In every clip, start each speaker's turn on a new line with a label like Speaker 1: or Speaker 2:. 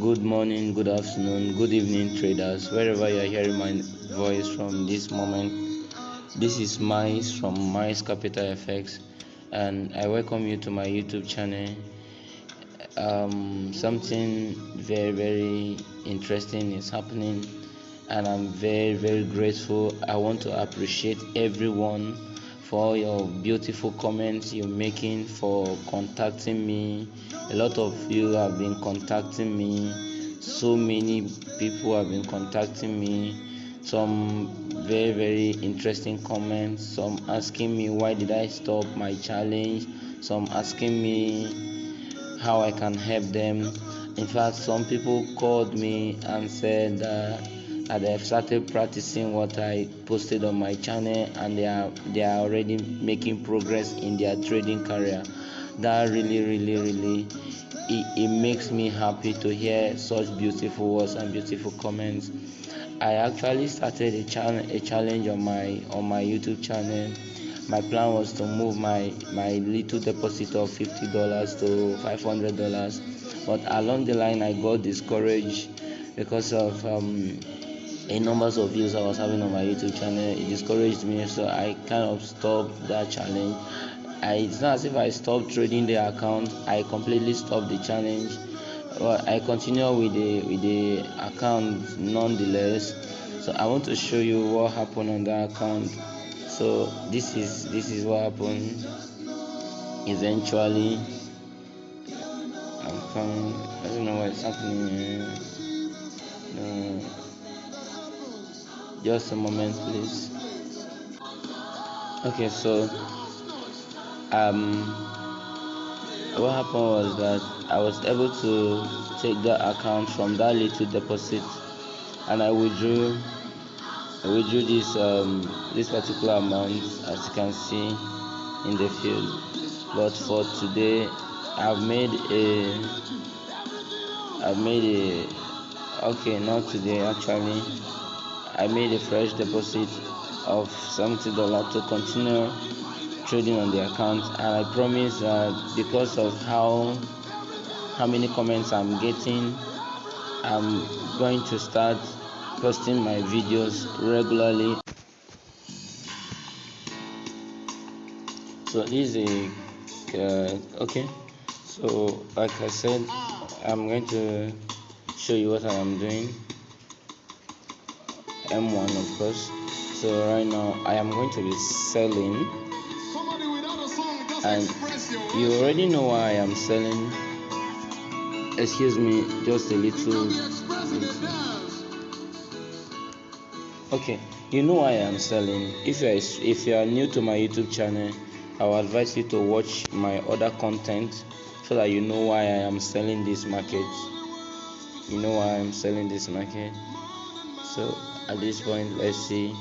Speaker 1: Good morning, good afternoon, good evening, traders, wherever you are hearing my voice from this moment. This is Mice from Mice Capital FX, and I welcome you to my YouTube channel. Something very interesting is happening, and I'm very grateful. I want to appreciate everyone for all your beautiful comments you're making, for contacting me. A lot of you have been contacting me. So many people have been contacting me. Some very interesting comments. Some asking me why did I stop my challenge. Some asking me how I can help them. In fact, some people called me and said that they have started practicing what I posted on my channel, and they are already making progress in their trading career. That really it makes me happy to hear such beautiful words and beautiful comments. I actually started a challenge on my YouTube channel. My plan was to move my little deposit of $50 to $500, but along the line I got discouraged because of a numbers of views I was having on my YouTube channel. It discouraged me, so I kind of stopped that challenge. It's not as if I stopped trading the account. I completely stopped the challenge. But I continue with the account nonetheless. So I want to show you what happened on that account. So this is what happened. Eventually, I'm coming. I don't know what's happening. Just a moment, please. Okay, so what happened was that I was able to take that account from that little deposit, and I withdrew this particular amount, as you can see in the field. But for today, I've made a okay, not today actually. I made a fresh deposit of $70 to continue trading on the account, and I promise that because of how many comments I'm getting, I'm going to start posting my videos regularly. So this is okay. So like I said, I'm going to show you what I am doing. M1, of course. So right now I am going to be selling, and you already know why I am selling. Excuse me, just a little. Okay, you know why I am selling. If you are new to my YouTube channel, I will advise you to watch my other content so that you know why I am selling this market. You know why I am selling this market. So at this point, let's see,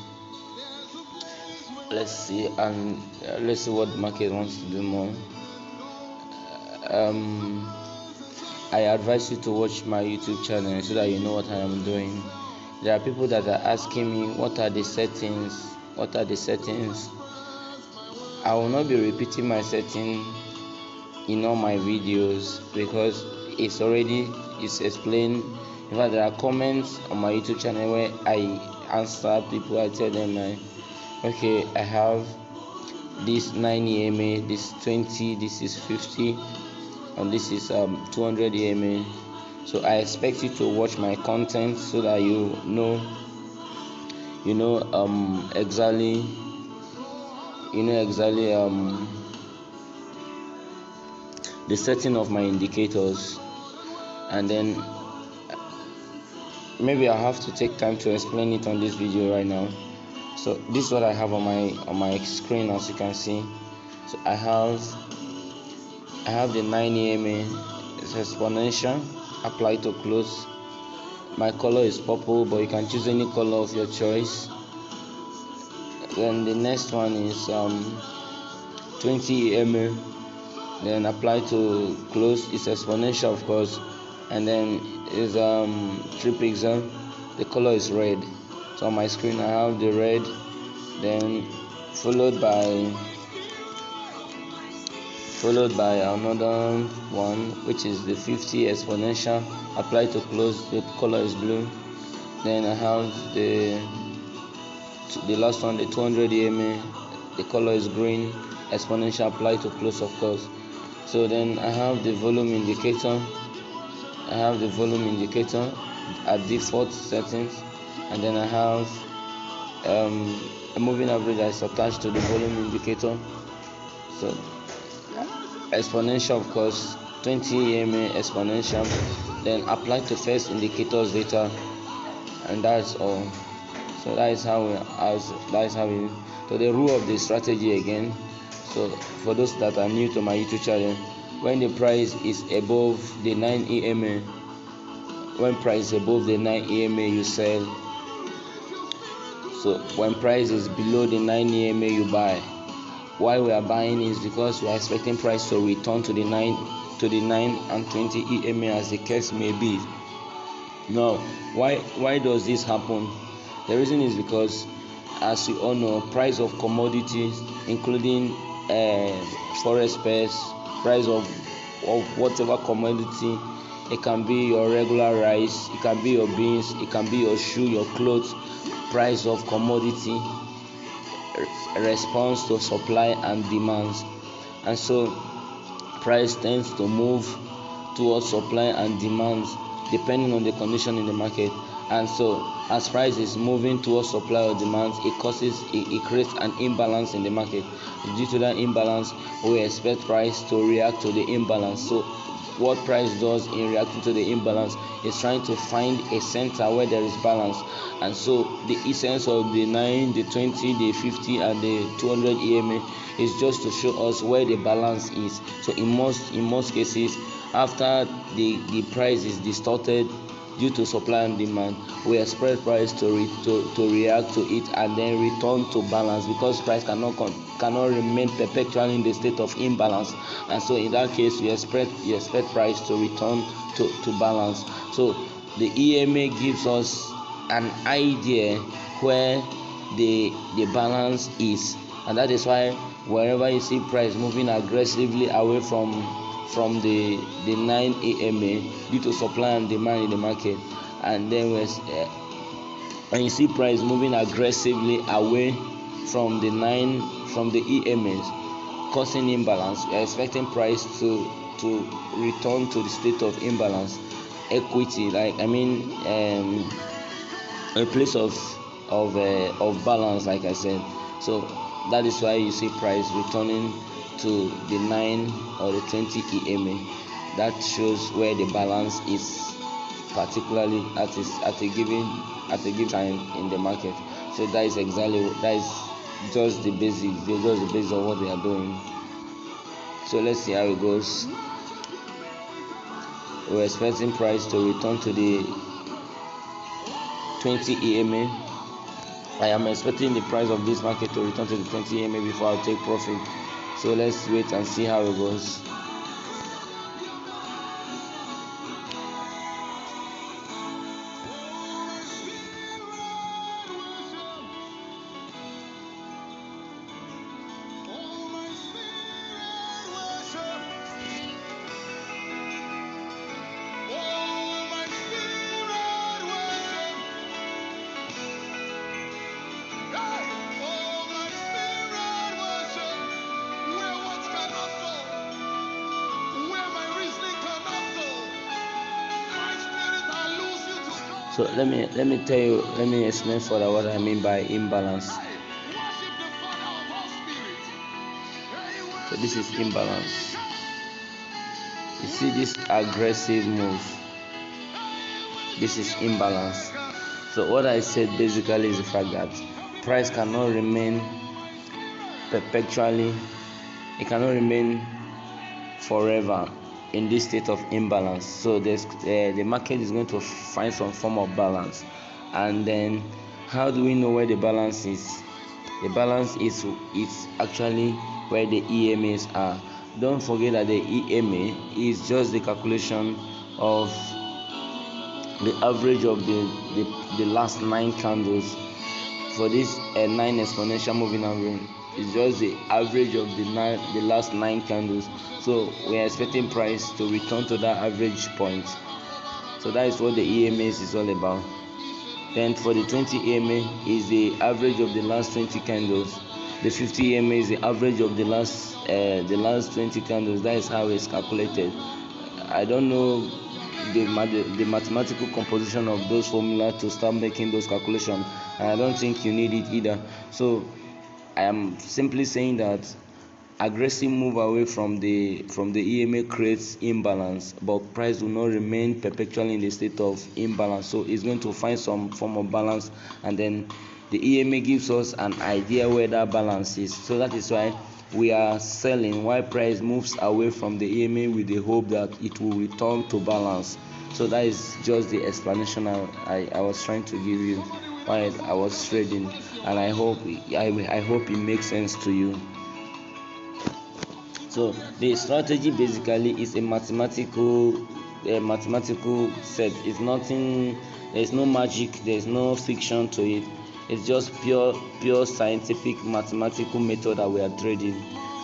Speaker 1: and let's see what the market wants to do more. I advise you to watch my YouTube channel so that you know what I am doing. There are people that are asking me what are the settings. I will not be repeating my setting in all my videos because it's explained. In fact, there are comments on my YouTube channel where I answer people. I tell them okay, I have this 9 EMA, this 20, this is 50, and this is 200 EMA. So I expect you to watch my content so that you know exactly the setting of my indicators, and then maybe I have to take time to explain it on this video right now. So this is what I have on my screen, as you can see. So I have the 9 EMA. It's exponential, apply to close. My color is purple, but you can choose any color of your choice. Then the next one is 20 EMA. Then apply to close. It's exponential, of course. And then is 3 pixel. The color is red. So on my screen I have the red, then followed by followed by another one which is the 50 exponential applied to close. The color is blue. Then I have the last one, the 200 EMA. The color is green. Exponential applied to close, of course. So then I have the volume indicator. At default settings, and then I have a moving average that is attached to the volume indicator. So exponential, of course, 20 EMA exponential, then apply to first indicators data, and that's all. So that is how we so the rule of the strategy again. So for those that are new to my YouTube channel, when the price is above the 9 EMA, you sell. So when price is below the 9 EMA, you buy. Why we are buying is because we are expecting price to return to the 9 and 20 EMA, as the case may be. Now, why does this happen? The reason is because, as you all know, price of commodities, including forex pairs, price of whatever commodity, it can be your regular rice, it can be your beans, it can be your shoe, your clothes. Price of commodity responds to supply and demands, and so price tends to move towards supply and demands depending on the condition in the market. And so as price is moving towards supply or demand, it creates an imbalance in the market. Due to that imbalance, we expect price to react to the imbalance. So what price does in reacting to the imbalance is trying to find a center where there is balance. And so the essence of the 9, the 20, the 50 and the 200 EMA is just to show us where the balance is. So in most cases, after the price is distorted due to supply and demand, we expect price to react to it and then return to balance, because price cannot remain perpetually in the state of imbalance. And so in that case, you expect price to return to balance. So the EMA gives us an idea where the balance is, and that is why wherever you see price moving aggressively away from the 9 EMA due to supply and demand in the market, and then when you see price moving aggressively away from the EMAs, causing imbalance, we are expecting price to return to the state of imbalance, equity, a place of balance, like I said. So that is why you see price returning to the 9 or the 20 EMA. That shows where the balance is, particularly at a given time in the market. So that is just the basics of what we are doing. So let's see how it goes. We're expecting price to return to the 20 EMA. I am expecting the price of this market to return to the 20 EMA before I take profit. So let's wait and see how it goes. So let me explain further what I mean by imbalance. So this is imbalance. You see this aggressive move. This is imbalance. So what I said basically is the fact that price cannot remain perpetually. It cannot remain forever in this state of imbalance. So the market is going to find some form of balance. And then how do we know where the balance is? The balance is actually where the EMAs are. Don't forget that the EMA is just the calculation of the average of the last 9 candles for this 9 exponential moving average. It's just the average of the last 9 candles. So we are expecting price to return to that average point. So that is what the EMAs is all about. Then for the 20 EMA is the average of the last 20 candles. The 50 EMA is the average of the last 20 candles. That is how it's calculated. I don't know the mathematical composition of those formula to start making those calculations, and I don't think you need it either. So I am simply saying that aggressive move away from the EMA creates imbalance, but price will not remain perpetually in the state of imbalance. So it's going to find some form of balance, and then the EMA gives us an idea where that balance is. So that is why we are selling while price moves away from the EMA with the hope that it will return to balance. So that is just the explanation I was trying to give you while I was trading, and I hope it makes sense to you. So the strategy basically is a mathematical set. It's nothing. There's no magic. There's no fiction to it. It's just pure scientific mathematical method that we are trading,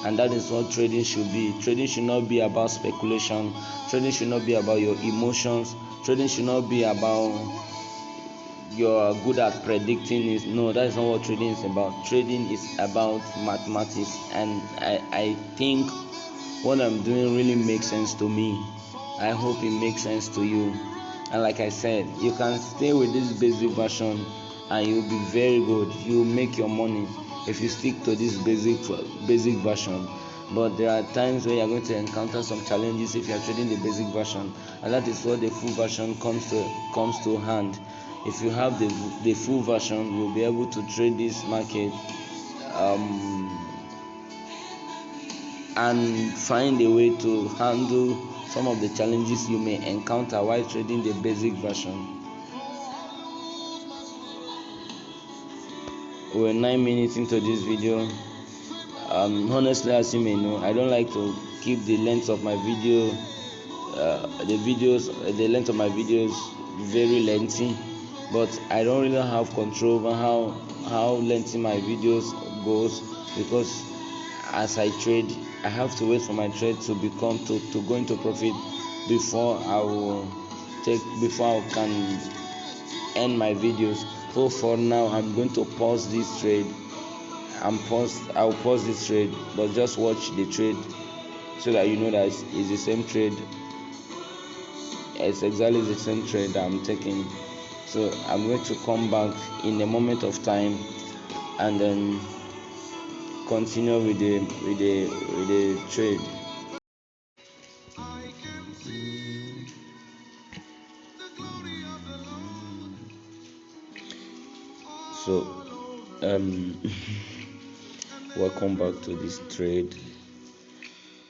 Speaker 1: and that is what trading should be. Trading should not be about speculation. Trading should not be about your emotions. Trading should not be about you're good at predicting it. No, that is not what trading is about. Trading is about mathematics, and I think what I'm doing really makes sense to me. I hope it makes sense to you. And like I said, you can stay with this basic version and you'll be very good. You'll make your money if you stick to this basic version. But there are times where you're going to encounter some challenges if you're trading the basic version, and that is what the full version comes to hand. If you have the full version, you'll be able to trade this market and find a way to handle some of the challenges you may encounter while trading the basic version. We're 9 minutes into this video. Honestly, as you may know, I don't like to keep the length of my video, the length of my videos very lengthy, but I don't really have control over how lengthy my videos goes, because as I trade, I have to wait for my trade to go into profit before I can end my videos. So for now, I'm going to pause this trade. I'll pause this trade, but just watch the trade so that you know that it's the same trade. It's exactly the same trade that I'm taking. So I'm going to come back in a moment of time and then continue with the trade. So welcome back to this trade.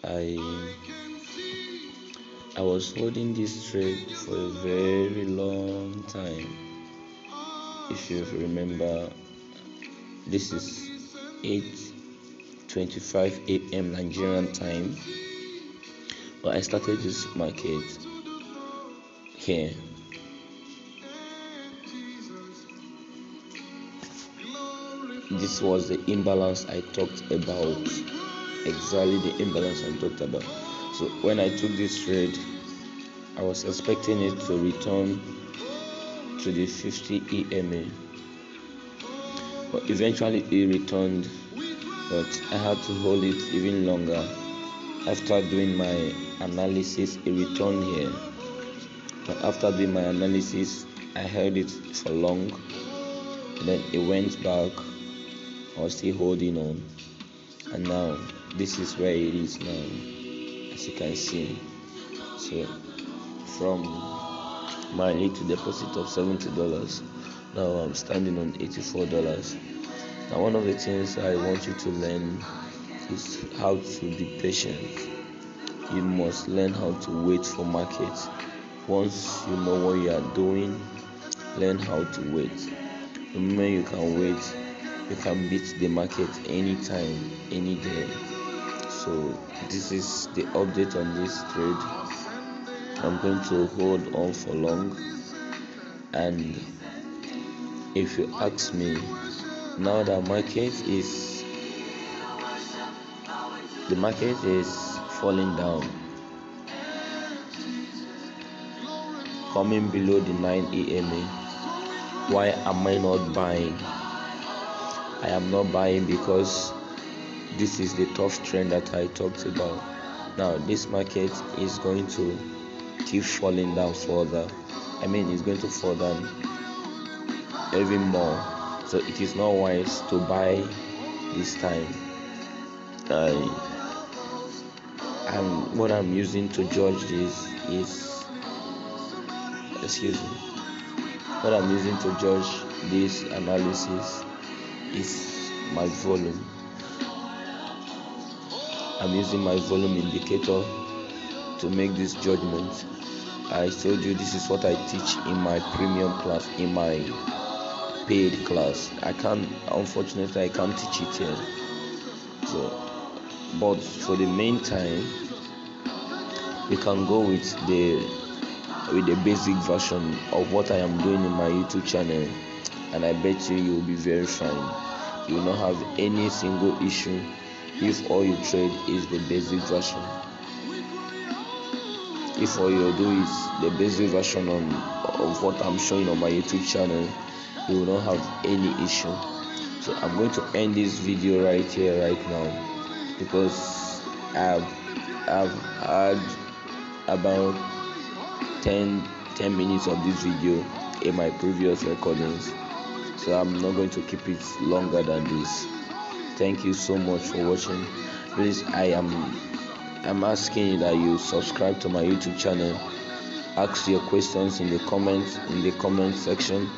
Speaker 1: I was holding this trade for a very long time. If you remember, this is 8:25 a.m. Nigerian time, but I started this market here. This was the imbalance I talked about. Exactly the imbalance I talked about. So when I took this trade, I was expecting it to return to the 50 EMA, but eventually it returned, but I had to hold it even longer. After doing my analysis, it returned here, but after doing my analysis, I held it for long, and then it went back. I was still holding on, and now this is where it is now, as you can see. So from my little deposit of $70, now I'm standing on $84. Now one of the things I want you to learn is how to be patient. You must learn how to wait for markets. Once you know what you are doing, learn how to wait. The moment you can wait, you can beat the market anytime, any day. So this is the update on this trade. I'm going to hold on for long, and if you ask me, now that market is The market is falling down, coming below the 9 EMA. Why am I not buying? I am not buying because this is the tough trend that I talked about. Now this market is going to keep falling down further. It's going to fall down even more. So it is not wise to buy this time. And what I'm using to judge this is, what I'm using to judge this analysis is my volume. I'm using my volume indicator to make this judgment. I told you this is what I teach in my premium class, in my paid class. Unfortunately I can't teach it here. But for the meantime, we can go with the basic version of what I am doing in my YouTube channel, and I bet you will be very fine. You will not have any single issue if all you trade is the basic version. If all you do is the basic version of what I'm showing on my YouTube channel, you will not have any issue. So I'm going to end this video right here, right now, because I've had about 10 minutes of this video in my previous recordings, so I'm not going to keep it longer than this. Thank you so much for watching. Please, I'm asking that you subscribe to my YouTube channel. Ask your questions in the comment section.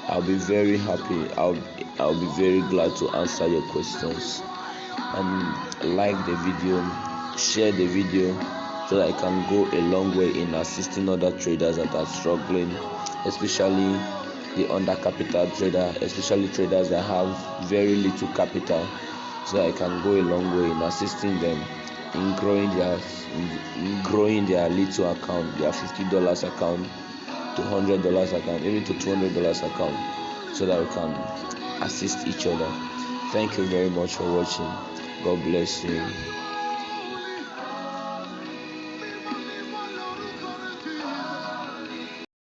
Speaker 1: I'll be very happy. I'll be very glad to answer your questions. And like the video, share the video, so that I can go a long way in assisting other traders that are struggling, especially the undercapital trader, especially traders that have very little capital, so I can go a long way in assisting them in growing their little account, their $50 account to $100 account, even to $200 account, so that we can assist each other. Thank you very much for watching. God bless you.